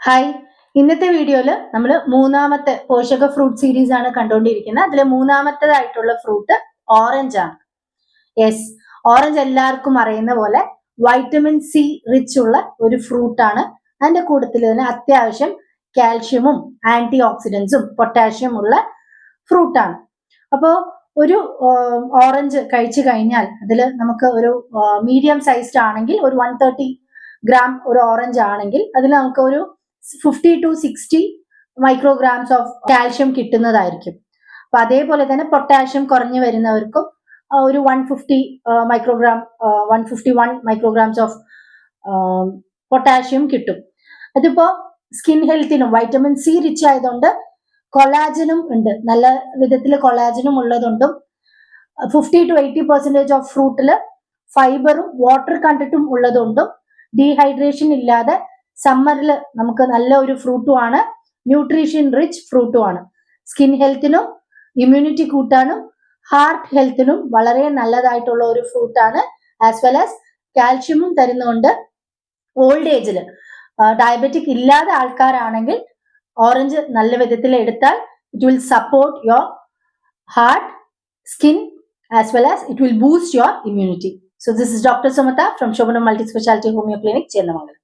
Hi, ഇന്നത്തെ വീഡിയോയിൽ നമ്മൾ മൂന്നാമത്തെ പോഷക ഫ്രൂട്ട് സീരീസ് ആണ് കണ്ടുകൊണ്ടിരിക്കുന്നത്. അതിൽ മൂന്നാമത്തേതായിട്ടുള്ള ഫ്രൂട്ട് ഓറഞ്ച് ആണ്. യെസ്, ഓറഞ്ച് എല്ലാവർക്കും അറിയുന്ന പോലെ വൈറ്റമിൻ സി റിച്ച് ഉള്ള ഒരു ഫ്രൂട്ട് ആണ്. അതിന്റെ കൂട്ടത്തിൽ തന്നെ അത്യാവശ്യം കാൽഷ്യമും ആന്റി ഓക്സിഡൻസും പൊട്ടാഷ്യം ഉള്ള ഫ്രൂട്ടാണ്. അപ്പോൾ ഒരു ഓറഞ്ച് കഴിച്ചു കഴിഞ്ഞാൽ അതിൽ നമുക്ക് ഒരു മീഡിയം സൈസ്ഡ് ആണെങ്കിൽ ഒരു 130 ഗ്രാം ഒരു ഓറഞ്ച് ആണെങ്കിൽ അതിൽ നമുക്ക് ഒരു 50 to 60 മൈക്രോഗ്രാംസ് ഓഫ് കാൽഷ്യം കിട്ടുന്നതായിരിക്കും. അപ്പൊ അതേപോലെ തന്നെ പൊട്ടാഷ്യം കുറഞ്ഞു വരുന്നവർക്കും ഒരു 150 മൈക്രോഗ്രാം 151 മൈക്രോഗ്രാംസ് ഓഫ് പൊട്ടാഷ്യം കിട്ടും. അതിപ്പോ സ്കിൻ ഹെൽത്തിനും വൈറ്റമിൻ സി റിച്ച് ആയതുകൊണ്ട് കൊളാജനും ഉണ്ട്, നല്ല വിധത്തിൽ കൊളാജനും ഉള്ളതുകൊണ്ടും 50 to 80% ഓഫ് ഫ്രൂട്ടില് ഫൈബറും വാട്ടർ കണ്ടന്റും ഉള്ളതുകൊണ്ടും ഡീഹൈഡ്രേഷൻ ഇല്ലാതെ സമ്മറിൽ നമുക്ക് നല്ല ഒരു ഫ്രൂട്ടുമാണ്. ന്യൂട്രീഷൻ റിച്ച് ഫ്രൂട്ടുമാണ്. സ്കിൻ ഹെൽത്തിനും ഇമ്മ്യൂണിറ്റി കൂട്ടാനും ഹാർട്ട് ഹെൽത്തിനും വളരെ നല്ലതായിട്ടുള്ള ഒരു ഫ്രൂട്ടാണ്. ആസ് വെൽ ആസ് കാൽഷ്യമും തരുന്നുണ്ട്. ഓൾഡ് ഏജിൽ ഡയബറ്റിക് ഇല്ലാത്ത ആൾക്കാരാണെങ്കിൽ ഓറഞ്ച് നല്ല വിധത്തിൽ എടുത്താൽ it will support your heart, skin, as well as it will boost your immunity. So this is Dr. Sumata from Shobana Multi Speciality Homeo Clinic, Chennamangalam.